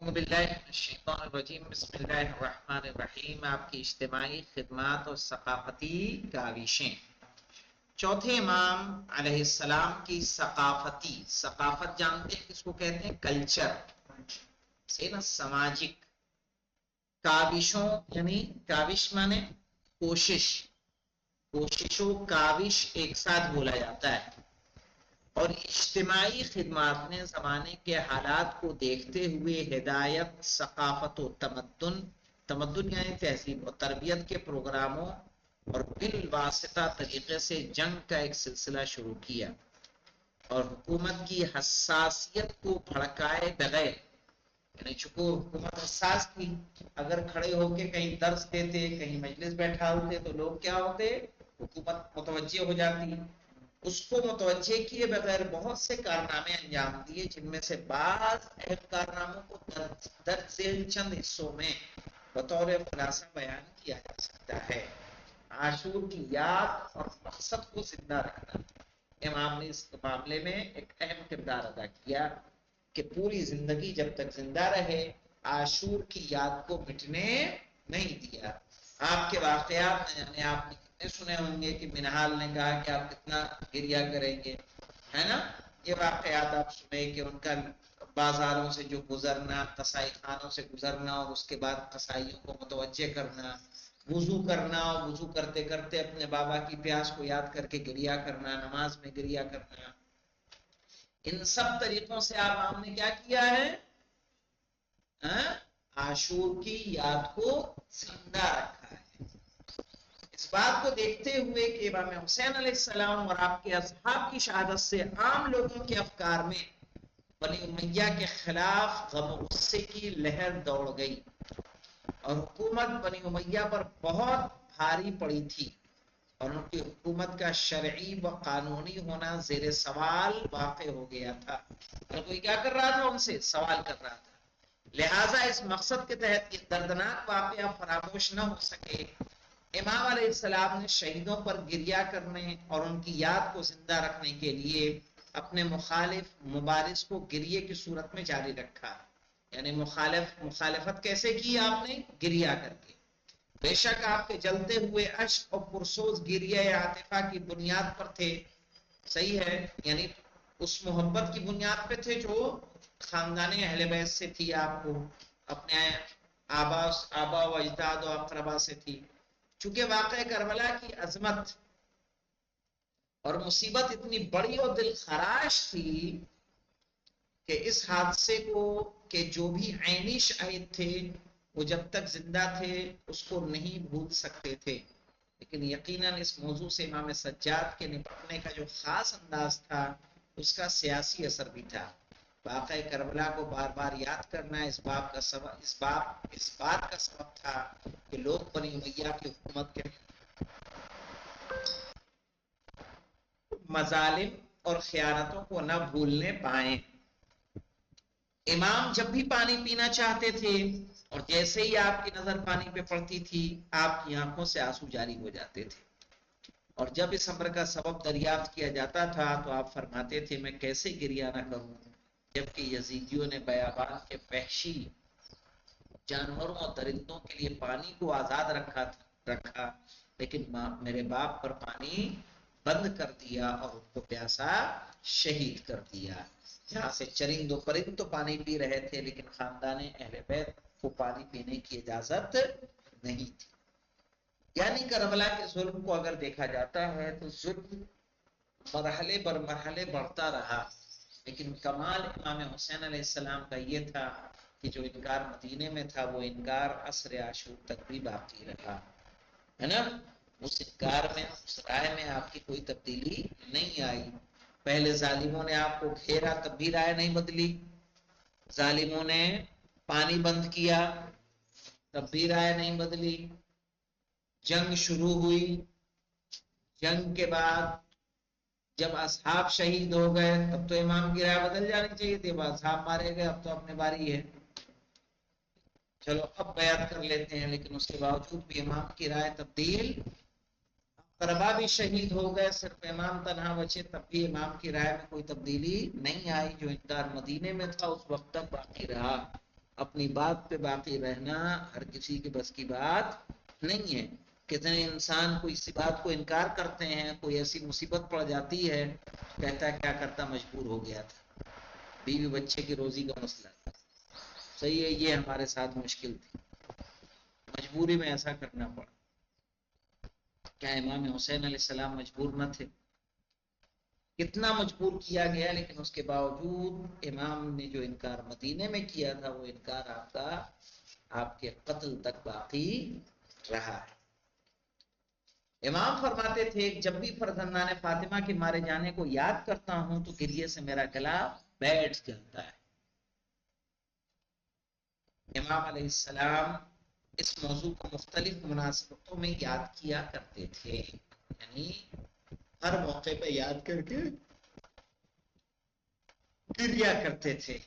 اعوذ باللہ من الشیطان الرجیم بسم اللہ الرحمن الرحیم۔ آپ کی اجتماعی خدمات اور ثقافتی کاوشیں۔ چوتھے امام علیہ السلام کی ثقافت جانتے ہیں کس کو کہتے ہیں؟ کلچر سے نا، سماجک کاوشوں، یعنی کاوش مانے کوشش و کاوش ایک ساتھ بولا جاتا ہے۔ اور اجتماعی خدمات نے زمانے کے حالات کو دیکھتے ہوئے ہدایت، ثقافت و تمدن یعنی تہذیب اور تربیت کے پروگراموں اور بالواسطہ طریقے سے جنگ کا ایک سلسلہ شروع کیا، اور حکومت کی حساسیت کو بھڑکائے بغیر، یعنی چونکہ حکومت حساس تھی، اگر کھڑے ہو کے کہیں درس دیتے، کہیں مجلس بیٹھا ہوتے تو لوگ کیا ہوتے؟ حکومت متوجہ ہو جاتی۔ اس کو متوجہ کیے بغیر بہت سے کارنامے انجام دیے، جن میں سے بعض اہم کارناموں کو درج ذیل چند حصوں میں بطور خلاصہ بیان کیا جا سکتا ہے۔ عاشور کی یاد اور مقصد کو زندہ رکھنا، امام نے اس معاملے میں ایک اہم کردار ادا کیا کہ پوری زندگی جب تک زندہ رہے عاشور کی یاد کو مٹنے نہیں دیا۔ آپ کے واقعات میں یعنی آپ نے کتنے سنے ہوں گے کہ منہال نے کہا کہ آپ کتنا گریا کریں گے، ہے نا؟ یہ واقعات آپ سنے کہ ان کا بازاروں سے جو گزرنا، قصائی خانوں سے گزرنا اور اس کے بعد قصائیوں کو متوجہ کرنا، وضو کرنا اور وضو کرتے کرتے اپنے بابا کی پیاس کو یاد کر کے گریا کرنا، نماز میں گریا کرنا، ان سب طریقوں سے آپ نے کیا کیا ہے؟ عاشور کی یاد کو زندہ رکھا ہے۔ اس بات کو دیکھتے ہوئے کہ امام حسین علیہ السلام اور آپ کے اصحاب کی شہادت سے عام لوگوں کے افکار میں بنی امیہ کے خلاف غم و غصے کی لہر دوڑ گئی، اور حکومت بنی امیہ پر بہت بھاری پڑی تھی، اور ان کی حکومت کا شرعی و قانونی ہونا زیر سوال واقع ہو گیا تھا۔ اور کوئی کیا کر رہا تھا؟ ان سے سوال کر رہا تھا۔ لہٰذا اس مقصد کے تحت یہ دردناک واقعہ فراموش نہ ہو سکے، امام علیہ السلام نے شہیدوں پر گریہ کرنے اور ان کی یاد کو زندہ رکھنے کے لیے اپنے مخالف مبارز کو گریے کی صورت میں جاری رکھا۔ یعنی مخالفت کیسے کی آپ نے؟ گریہ کر کے۔ بے شک آپ کے جلتے ہوئے اشک اور پرسوز گریہ عاطفہ کی بنیاد پر تھے، صحیح ہے، یعنی اس محبت کی بنیاد پہ تھے جو خاندان اہل بیت سے تھی، آپ کو اپنے آبا و اجداد و اقربا سے تھی۔ چونکہ واقع کربلا کی عظمت اور مصیبت اتنی بڑی اور دل خراش تھی کہ اس حادثے کو کہ جو بھی عینی شاہد تھے وہ جب تک زندہ تھے اس کو نہیں بھول سکتے تھے، لیکن یقیناً اس موضوع سے امام سجاد کے نپٹنے کا جو خاص انداز تھا اس کا سیاسی اثر بھی تھا۔ واقعہ کربلا کو بار بار یاد کرنا اس بات کا سبب تھا کہ لوگ بنی امیہ کی حکومت کے مظالم اور خیانتوں کو نہ بھولنے پائیں۔ امام جب بھی پانی پینا چاہتے تھے اور جیسے ہی آپ کی نظر پانی پہ پڑتی تھی آپ کی آنکھوں سے آنسو جاری ہو جاتے تھے، اور جب اس امر کا سبب دریافت کیا جاتا تھا تو آپ فرماتے تھے میں کیسے گریہ نہ کروں، جبکہ یزیدیوں نے بیابان کے وحشی جانوروں اور درندوں کے لیے پانی کو آزاد رکھا، لیکن میرے باپ پر پانی بند کر دیا اور ان کو پیاسا شہید کر دیا۔ جہاں سے چرند و پرند تو پانی پی رہے تھے لیکن خاندان اہل بیت کو پانی پینے کی اجازت نہیں تھی۔ یعنی کربلا کے ظلم کو اگر دیکھا جاتا ہے تو ظلم مرحلے بر مرحلے بڑھتا رہا، لیکن کمال امام حسین علیہ السلام کا یہ تھا کہ جو انکار مدینے میں تھا وہ انکار عصر عاشور تک بھی باقی رہا، ہے نا؟ اس انکار میں، اس رائے میں آپ کی کوئی تبدیلی نہیں آئی۔ پہلے ظالموں نے آپ کو گھیرا تب بھی رائے نہیں بدلی، ظالموں نے پانی بند کیا تب بھی رائے نہیں بدلی، جنگ شروع ہوئی، جنگ کے بعد جب اصحاب شہید ہو گئے تب تو امام کی رائے بدل جانی چاہیے تھی، اصحاب مارے گئے اب تو اپنے باری ہے، چلو اب بیعت کر لیتے ہیں، لیکن اس کے باوجود بھی امام کی رائے تبدیل، قربا بھی شہید ہو گئے، صرف امام تنہا بچے تب بھی امام کی رائے میں کوئی تبدیلی نہیں آئی، جو انکار مدینے میں تھا اس وقت تک باقی رہا۔ اپنی بات پہ باقی رہنا ہر کسی کے بس کی بات نہیں ہے. کتنے انسان کوئی سی بات کو انکار کرتے ہیں, کوئی ایسی مصیبت پڑ جاتی ہے, کہتا ہے کیا کرتا, مجبور ہو گیا تھا, بیوی بچے کی روزی کا مسئلہ. صحیح ہے, یہ ہمارے ساتھ مشکل تھی, مجبوری میں ایسا کرنا پڑا. کیا امام حسین علیہ السلام مجبور نہ تھے؟ کتنا مجبور کیا گیا, لیکن اس کے باوجود امام نے جو انکار مدینے میں کیا تھا وہ انکار آپ کا آپ کے قتل تک باقی رہا ہے. امام فرماتے تھے جب بھی فرزندان فاطمہ کے مارے جانے کو یاد کرتا ہوں تو گریے سے میرا گلا بیٹھ جاتا ہے. امام علیہ السلام اس موضوع کو مختلف مناسبتوں میں یاد کیا کرتے تھے, یعنی ہر موقع پہ یاد کر کے گریا کرتے تھے.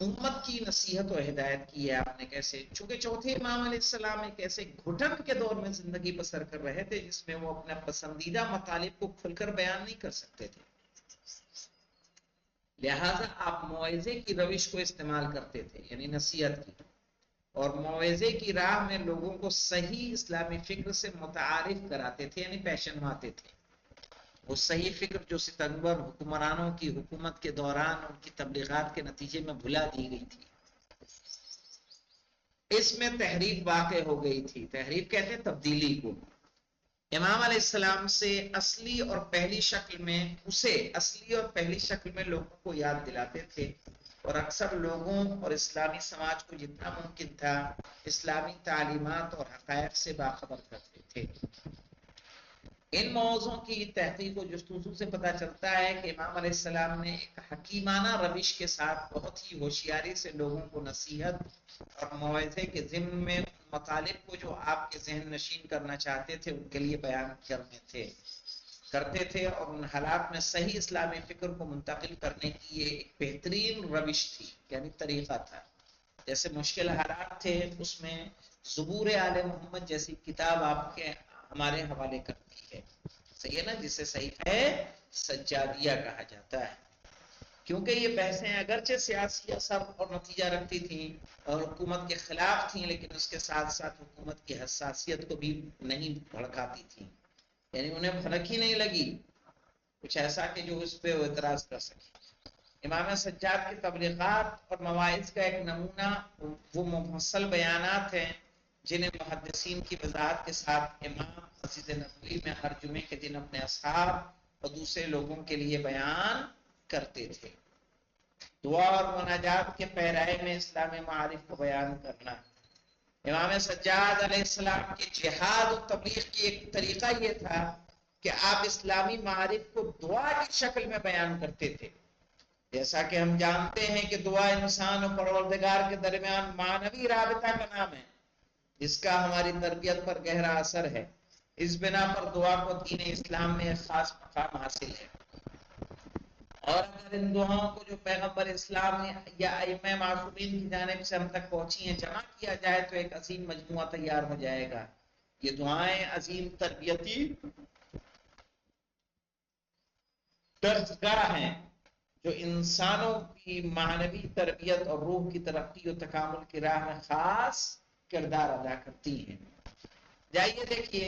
امت کی نصیحت و ہدایت کی ہے آپ نے کیسے, چونکہ چوتھے امام علیہ السلام ایک ایسے گھٹن کے دور میں زندگی بسر کر رہے تھے جس میں وہ اپنے پسندیدہ مطالب کو کھل کر بیان نہیں کر سکتے تھے, لہذا آپ موعظے کی روش کو استعمال کرتے تھے, یعنی نصیحت کی, اور موعظے کی راہ میں لوگوں کو صحیح اسلامی فکر سے متعارف کراتے تھے, یعنی پہچنواتے تھے. وہ صحیح فکر جو ستمبر حکمرانوں کی حکومت کے دوران ان کی تبلیغات کے نتیجے میں بھلا دی گئی تھی, اس میں تحریف واقع ہو گئی تھی. تحریف کہتے ہیں تبدیلی کو. امام علیہ السلام سے اصلی اور پہلی شکل میں لوگوں کو یاد دلاتے تھے, اور اکثر لوگوں اور اسلامی سماج کو جتنا ممکن تھا اسلامی تعلیمات اور حقائق سے باخبر کرتے تھے. ان موضوعوں کی تحقیق و جستجو سے پتہ چلتا ہے کہ امام علیہ السلام نے ایک حکیمانہ روش کے ساتھ بہت ہی ہوشیاری سے لوگوں کو نصیحت اور موعظے کے ضمن میں مطالب کو جو آپ کے ذہن نشین کرنا چاہتے تھے ان کے لیے بیان کرتے تھے, اور ان حالات میں صحیح اسلامی فکر کو منتقل کرنے کی یہ ایک بہترین روش تھی, یعنی طریقہ تھا. جیسے مشکل حالات تھے, اس میں زبور آل محمد جیسی کتاب آپ کے ہمارے حوالے کرتی ہے, صحیح ہے نا, جسے صحیفہ سجادیہ کہا جاتا ہے. کیونکہ یہ بحثیں اگرچہ سیاسی اثر اور نتیجہ رکھتی تھیں اور حکومت کے خلاف تھیں, لیکن اس کے ساتھ ساتھ حکومت کی حساسیت کو بھی نہیں بھڑکاتی تھیں, یعنی انہیں فرق ہی نہیں لگی کچھ ایسا کہ جو اس پہ وہ اعتراض کر سکے. امام سجاد کی تبلیغات اور مواعظ کا ایک نمونہ وہ مفصل بیانات ہیں جنہیں محدثین کی وضاحت کے ساتھ امام مسجد نبوی میں ہر جمعے کے دن اپنے اصحاب اور دوسرے لوگوں کے لیے بیان کرتے تھے. دعا اور مناجات کے پیرائے میں اسلامی معارف کو بیان کرنا. امام سجاد علیہ السلام کے جہاد و تبلیغ کی ایک طریقہ یہ تھا کہ آپ اسلامی معارف کو دعا کی شکل میں بیان کرتے تھے. جیسا کہ ہم جانتے ہیں کہ دعا انسان اور پروردگار کے درمیان معنوی رابطہ کا نام ہے جس کا ہماری تربیت پر گہرا اثر ہے. اس بنا پر دعا کو دین اسلام میں ایک خاص مقام حاصل ہے, اور اگر ان دعاؤں کو جو پیغمبر اسلام یا ائمہ معصومین کی جانب سے ہم تک پہنچی ہیں جمع کیا جائے تو ایک عظیم مجموعہ تیار ہو جائے گا. یہ دعائیں عظیم تربیتی درسگاہ ہیں جو انسانوں کی معنوی تربیت اور روح کی ترقی و تکامل کی راہ میں خاص کردار ادا کرتی ہیں. جائیے دیکھیے,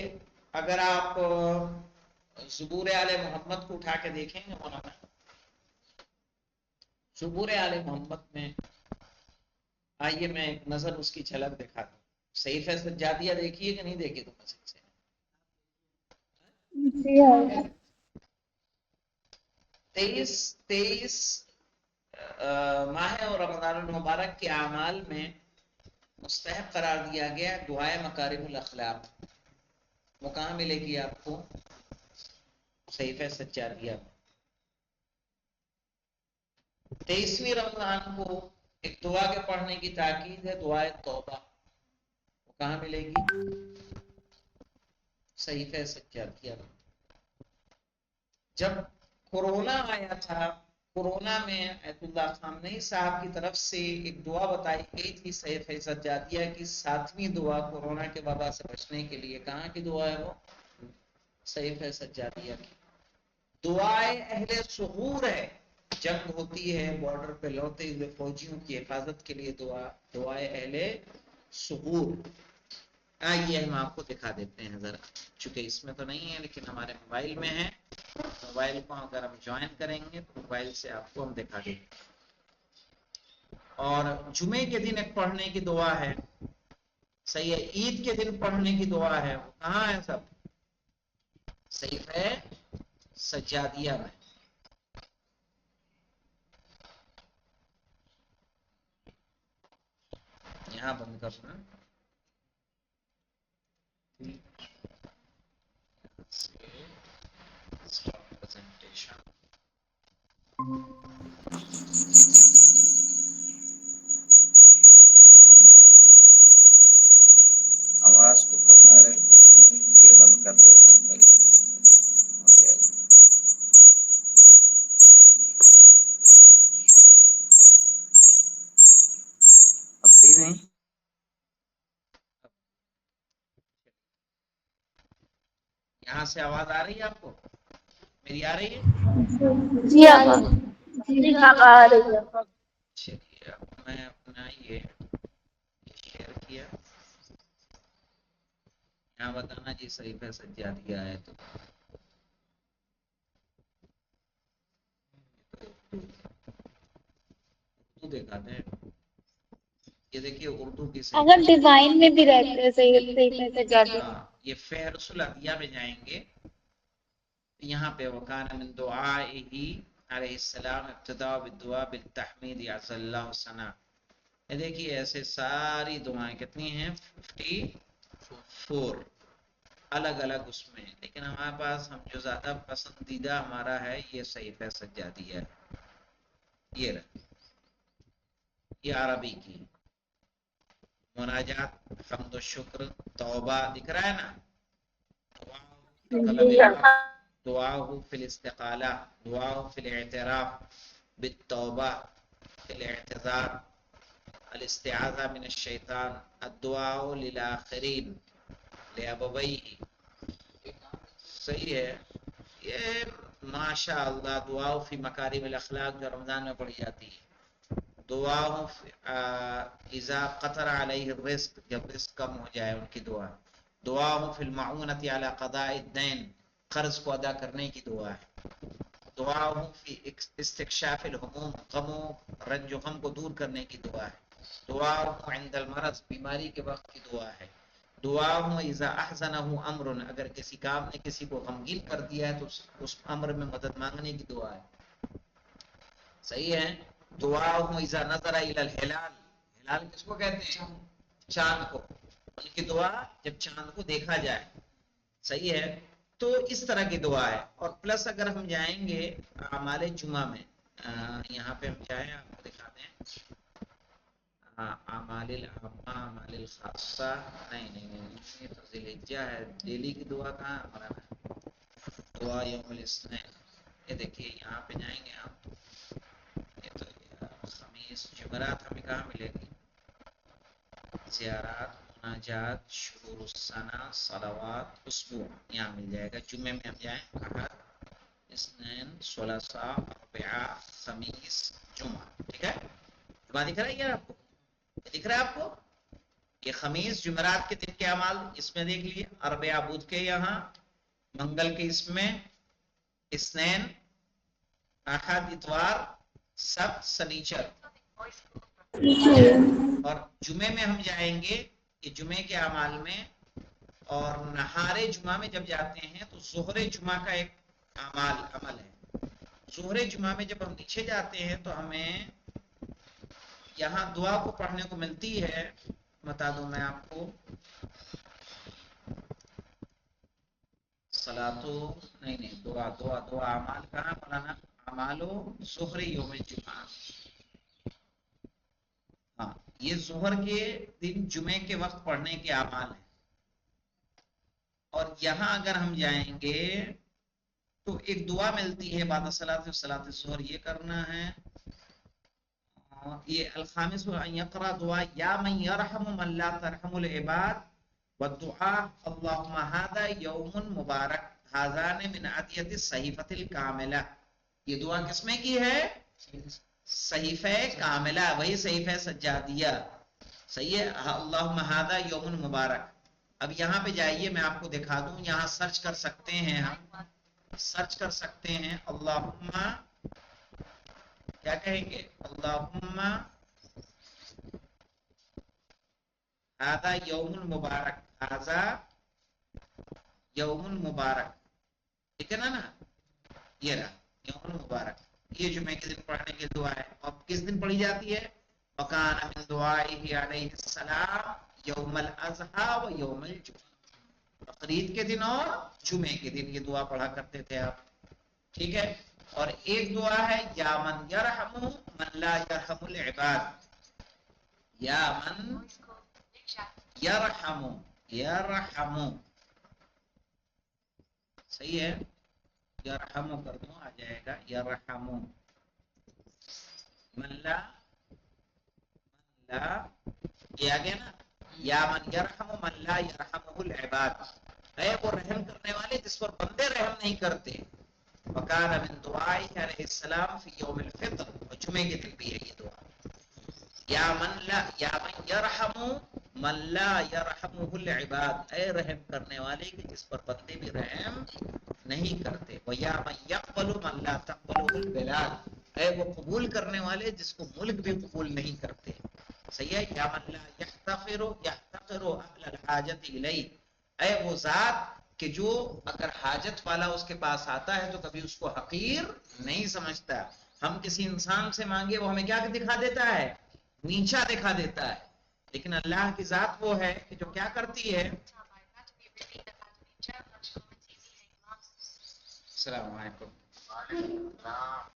اگر آپ زبور آل محمد کو اٹھا کے دیکھیں گے مولانا, زبور آل محمد میں آئیے میں ایک نظر اس کی جھلک دکھاتا ہوں. صحیفہ سجادیہ دیکھیے کہ نہیں دیکھیے تو مسجد سے جی 23 ماہ اور رمضان المبارک کے اعمال میں مستحب قرار دیا گیا دعائے مکارم الاخلاق. وہ کہاں ملے گی آپ کو؟ صحیفہ سجادیہ میں. 23ویں رمضان کو ایک دعا کے پڑھنے کی تاکید ہے, دعائے توبہ. وہ کہاں ملے گی؟ صحیفہ سجادیہ میں. جب کورونا آیا تھا, کورونا میں ایت اللہ خامنئی صاحب کی طرف سے ایک دعا بتائی گئی تھی صحیفہ سجادیہ کی 7ویں دعا کورونا کے وبا سے بچنے کے لیے. کہاں کی دعا ہے وہ؟ صحیفہ سجادیہ کی. دعائے اہل سحور ہے, جنگ ہوتی ہے، بارڈر پہ لوٹے ہوئے فوجیوں کی حفاظت کے لیے دعائے اہل ثبور. آئیے ہم آپ کو دکھا دیتے ہیں ذرا، چونکہ اس میں تو نہیں ہے لیکن ہمارے موبائل میں ہے. موبائل کو اگر ہم جوائن کریں گے تو موبائل سے آپ کو ہم دکھا دیں گے. اور جمعے کے دن ایک پڑھنے کی دعا ہے، صحیح ہے. عید کے دن پڑھنے کی دعا ہے، وہ کہاں ہے سب؟ صحیح ہے سجادیہ میں. یہاں بند کرنا پریزنٹیشن. آواز کو کم کریں، یہ بند کر دینا بھائی. اب بھی نہیں. یہاں سے آواز آ رہی ہے آپ کو؟ میری آ رہی ہے؟ جی آپ آ رہی ہے. چلیے اب میں اپنا یہ شیئر کیا. یہاں بتانا جی صحیح پہ سجادیہ ہے تو دکھاتے ہیں. یہ دیکھیے اردو کی صحیح اگر ڈیزائن میں بھی رہتے ہیں صحیح سے جاتے. یہ فہرس الادیہ میں جائیں گے، یہاں پہ وکان من دعائه علیہ السلام ابتداء بالدعاء بالتحمید عز اللہ ثنا. یہ دیکھیے ایسے ساری دعائیں کتنی ہیں؟ 54 الگ الگ اس میں. لیکن ہمارے پاس ہم جو زیادہ پسندیدہ ہمارا ہے یہ صحیفہ سجادیہ ہے. یہ رہا، یہ عربی کی مناجات، حمد و شکر، توبہ دکھ رہا ہے نا. دعاء فی الاستقالہ، دعاء فی الاعتراف بالتوبہ، فی الاعتذار، الاستعاذہ من الشیطان، الدعاء للآخرین لأبویہ. صحیح ہے. یہ ماشاء اللہ دعاء فی مکارم الاخلاق جو رمضان میں پڑھی جاتی ہے. دعا اذا قطر علیہ الرزق، جب رزق کم ہو جائے ان کی دعا. دعا فی المعونۃ علی قضاء الدین، قرض کو ادا کرنے کی دعا ہے. دعا فی استکشاف الہموم، غموں رنج و غم کو دور کرنے کی دعا ہے. دعا عند المرض، بیماری کے وقت کی دعا ہے. دعا اذا احزنہ امر، اگر کسی کام نے کسی کو غمگین کر دیا ہے تو اس امر میں مدد مانگنے کی دعا ہے. صحیح ہے. دعا اذا نظر الى الہلال، ہلال کس کو کہتے ہیں؟ چاند کو. ان کی دعا جب چاند کو دیکھا جائے. صحیح ہے. تو اس طرح کی دعا ہے. اور پلس اگر ہم جائیں گے اعمال جمعہ میں، یہاں پہ ہم جائیں آپ کو دکھاتے ہیں اعمال العامہ، اعمال الخاصہ. نہیں یہ تو ذی الحجہ ہے. ڈیلی کی دعا کہاں ہمارا دعا یوم الاثنین. یہ دیکھیے یہاں پہ جائیں گے آپ، یہ تو خمیس جمعرات ہمیں کہاں ملے گی؟ زیارات، مناجات، شہور السنہ، صلوات، اسبوع یہاں مل جائے گا. جمعے میں ہم جائیں احد، اثنین، ثلاثاء، اربعاء، خمیس، جمعہ. ٹھیک ہے. جمعہ دکھ رہا ہے کیا آپ کو؟ دکھ رہا ہے آپ کو؟ یہ خمیس جمعرات کے دن کے اعمال اس میں دیکھ لیے. اربعاء بدھ کے یہاں، منگل کے اس میں، اثنین، احد، اتوار، سبت، سنیچر. اور جمعے میں ہم جائیں گے کہ جمعے کے اعمال میں، اور نہار جمعہ میں جب جاتے ہیں تو ظہر جمعہ کا ایک عمل ہے. ظہر جمعہ میں جب ہم نیچے جاتے ہیں تو ہمیں یہاں دعا کو پڑھنے کو ملتی ہے. بتا دوں میں آپ کو، صلاتو نہیں دعا اعمال کہاں مولانا؟ اعمالو ظہر یوم الجمعہ. ہاں یہ ظہر کے دن جمعے کے وقت پڑھنے کے اعمال ہیں. اور یہاں اگر ہم جائیں گے تو ایک دعا ملتی ہے بعد صلاۃ الظہر، یہ کرنا ہے. یہ الخامس ان یقرأ دعا یا من یرحم من لا ترحم العباد والدعاء اللهم هذا یوم مبارک هذان من عطیۃ الصحیفۃ الکاملہ. یہ دعا کس میں کی ہے؟ صحیفہ کاملہ، وہی صحیفہ سجادیہ، صحیح ہے. اللہم ھذا یوم مبارک. اب یہاں پہ جائیے، میں آپ کو دکھا دوں، یہاں سرچ کر سکتے ہیں، ہم سرچ کر سکتے ہیں اللہم، کیا کہیں گے؟ اللہم ھذا یوم مبارک، ھذا یوم مبارک، ٹھیک ہے نا؟ یہ رہا یوم مبارک، یہ جمعے کے دن پڑھنے کی دعا ہے. اور کس دن پڑھی جاتی ہے؟ وَكَانَ مِن دُعَائِهِ عَلَيْهِ السَّلَامُ يَوْمَ الْأَضْحَىٰ وَيَوْمَ الْجُمْعَةِ، بقرعید کے دن اور جمعے کے دن یہ دعا پڑھا کرتے تھے آپ. ٹھیک ہے. اور ایک دعا ہے یا من یرحم من لا یرحم العباد، یا من یرحم، یرحم، صحیح ہے، یرحم کر دو آ جائے گا، یرحم من لا، یہ آ گیا نا، یا من یرحم من لا یرحمہ العباد، اے وہ رحم کرنے والے جس پر بندے رحم نہیں کرتے. وکان من دعائہ علیہ السلام فی یوم الفطر، اور جمعے کے دن بھی ہے یہ دعا. یا من لا، یا من یرحم من لا یرحمہ العباد، اے رحم کرنے والے کہ جس پر بندے بھی رحم نہیں کرتے. ویا من یقبل من لا تقبلہ البلاد، اے وہ قبول کرنے والے جس کو ملک بھی قبول نہیں کرتے. صحیح ہے. یا من لا یحتقر اهل الحاجت الیہ، اے وہ ذات کہ جو اگر حاجت والا اس کے پاس آتا ہے تو کبھی اس کو حقیر نہیں سمجھتا. ہم کسی انسان سے مانگے وہ ہمیں کیا دکھا دیتا ہے؟ نیچا دکھا دیتا ہے. لیکن اللہ کی ذات وہ ہے کہ جو کیا کرتی ہے. السلام علیکم.